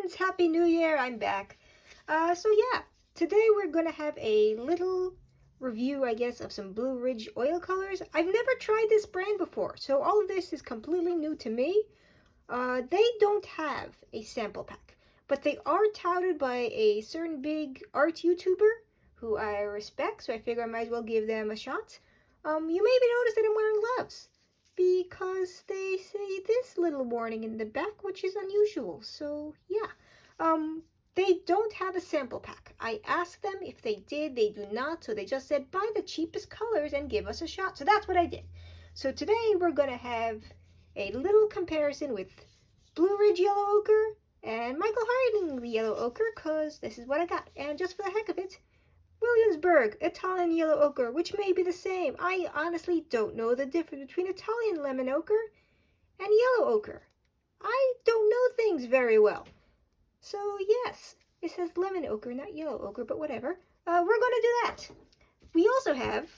friends, Happy New Year, I'm back. So yeah, today we're gonna have a little review, I guess, of some Blue Ridge oil colors. I've never tried this brand before, so all of this is completely new to me. They don't have a sample pack, but they are touted by a certain big art YouTuber who I respect, so I figure I might as well give them a shot. You maybe notice that I'm wearing gloves, because they say this little warning in the back, which is unusual. So yeah, they don't have a sample pack. I asked them if they did. They do not. So they just said buy the cheapest colors and give us a shot. So that's what I did. So today we're gonna have a little comparison with Blue Ridge Yellow Ochre and Michael Harding Yellow Ochre, because this is what I got. And just for the heck of it, Williamsburg Italian Yellow Ochre, which may be the same. I honestly don't know the difference between Italian Lemon Ochre and Yellow Ochre. I don't know things very well. So yes, it says Lemon Ochre, not Yellow Ochre, but whatever. We're going to do that. We also have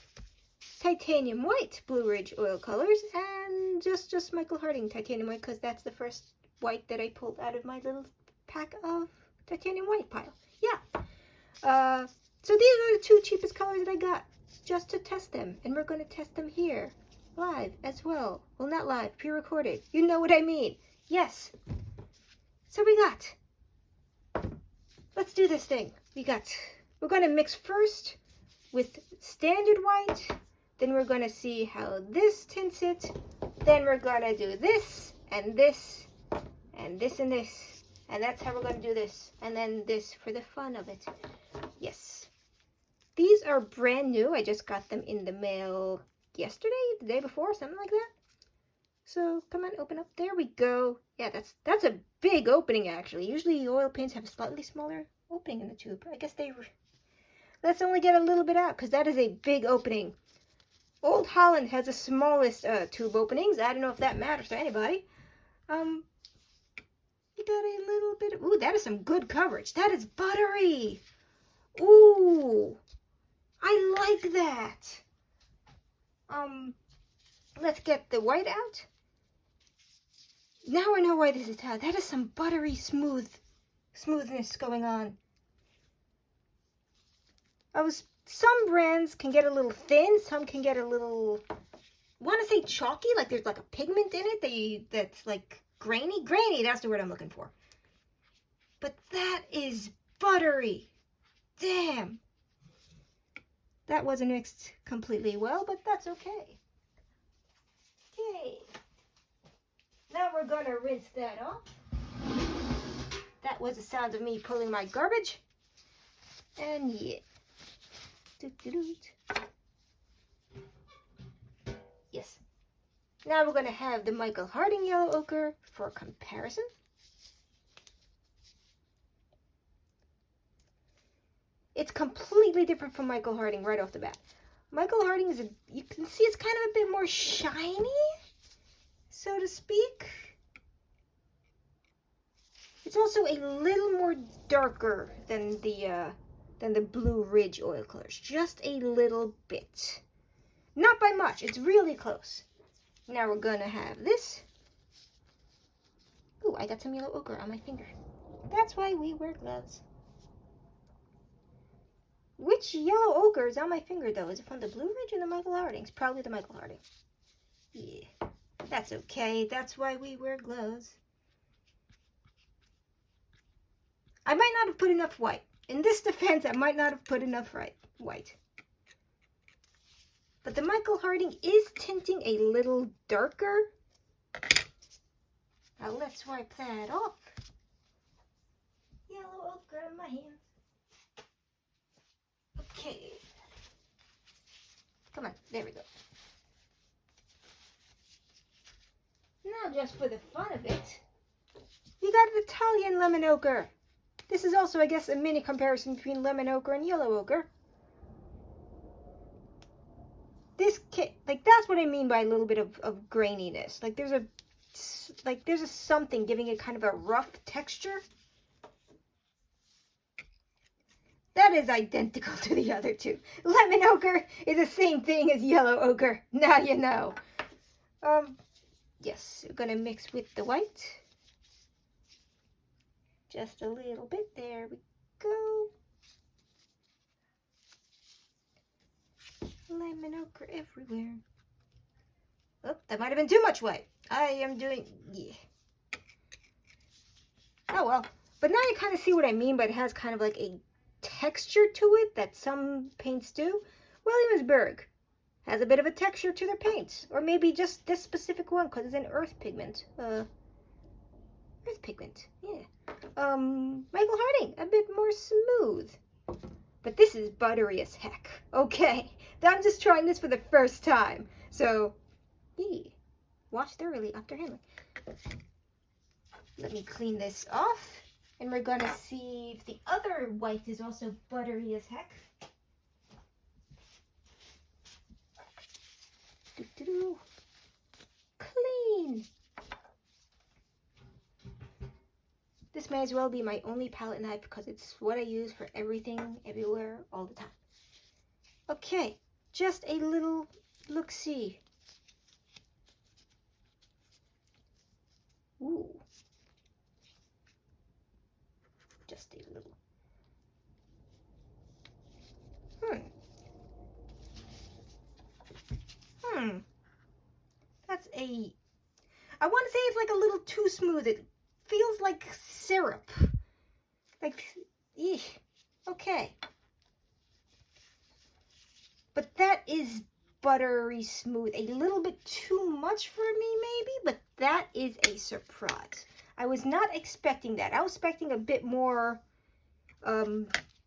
Titanium White Blue Ridge oil colors, and just Michael Harding Titanium White, because that's the first white that I pulled out of my little pack of Titanium White pile. Yeah. So these are the two cheapest colors that I got, just to test them. And we're going to test them here, live as well. Well, not live, pre-recorded. You know what I mean. Yes. So let's do this thing. We're going to mix first with standard white. Then we're going to see how this tints it. Then we're going to do this, and this, and this, and this. And that's how we're going to do this. And then this for the fun of it. Yes. These are brand new. I just got them in the mail yesterday, the day before, something like that. So come on, open up. There we go. Yeah, that's a big opening, actually. Usually oil paints have a slightly smaller opening in the tube. I guess let's only get a little bit out, because that is a big opening. Old Holland has the smallest tube openings. I don't know if that matters to anybody. You got a little bit of, ooh, that is some good coverage. That is buttery. Ooh, I like that. Let's get the white out. Now I know why this is touted. That is some buttery smoothness going on. Some brands can get a little thin, some can get a little, want to say chalky, like there's like a pigment in it that's like grainy. Grainy, that's the word I'm looking for. But that is buttery. Damn. That wasn't mixed completely well, but that's okay. Okay. Now we're going to rinse that off. That was the sound of me pulling my garbage. And yeah. Yes. Now we're going to have the Michael Harding Yellow Ochre for comparison. It's completely different from Michael Harding right off the bat. Michael Harding is, you can see it's kind of a bit more shiny, so to speak. It's also a little more darker than the Blue Ridge oil colors, just a little bit. Not by much, it's really close. Now we're gonna have this. Ooh, I got some yellow ochre on my finger. That's why we wear gloves. Which yellow ochre is on my finger, though? Is it from the Blue Ridge or the Michael Harding? It's probably the Michael Harding. Yeah, that's okay. That's why we wear gloves. I might not have put enough white. In this defense, I might not have put enough white. But the Michael Harding is tinting a little darker. Now let's wipe that off. Yellow ochre on my hands. Okay. Come on, there we go. Now just for the fun of it, we got an Italian Lemon Ochre. This is also, I guess, a mini comparison between Lemon Ochre and Yellow Ochre. This kit, like, that's what I mean by a little bit of graininess. Like there's a something giving it kind of a rough texture. That is identical to the other two. Lemon ochre is the same thing as yellow ochre. Now you know. Yes, we're gonna mix with the white. Just a little bit. There we go. Lemon ochre everywhere. Oh, that might have been too much white. I am doing, yeah. Oh well. But now you kind of see what I mean, but it has kind of like a texture to it that some paints do. Williamsburg has a bit of a texture to their paints. Or maybe just this specific one because it's an earth pigment. Earth pigment, yeah. Michael Harding, a bit more smooth. But this is buttery as heck. Okay, I'm just trying this for the first time. So, yeah. Wash thoroughly after handling. Let me clean this off. And we're gonna see if the other white is also buttery as heck. Doo-doo-doo. Clean. This may as well be my only palette knife because it's what I use for everything, everywhere, all the time. Okay, just a little look-see. Ooh. Just a little. That's a... I want to say it's like a little too smooth. It feels like syrup. Like, eeh. Okay. But that is buttery smooth. A little bit too much for me, maybe, but that is a surprise. I was not expecting that. I was expecting a bit more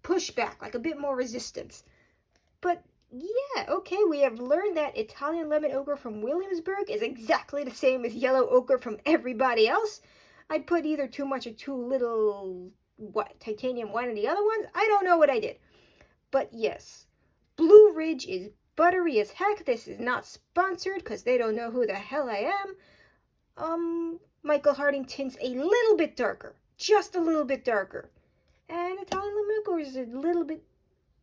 pushback, like a bit more resistance. But yeah, okay, we have learned that Italian lemon ochre from Williamsburg is exactly the same as yellow ochre from everybody else. I put either too much or too little titanium white in the other ones. I don't know what I did. But yes, Blue Ridge is buttery as heck. This is not sponsored because they don't know who the hell I am. Michael Harding tints a little bit darker. Just a little bit darker. And Italian lemon ochre is a little bit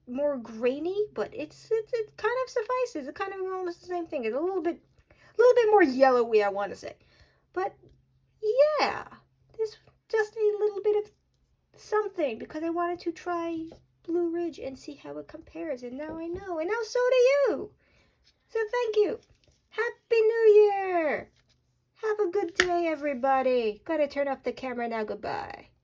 more grainy, but it kind of suffices. It's kind of almost the same thing. It's a little bit more yellowy, I want to say. But yeah, this just a little bit of something because I wanted to try Blue Ridge and see how it compares, and now I know, and now so do you. So thank you. Happy New Year. Have a good day, everybody. Gotta turn off the camera now. Goodbye.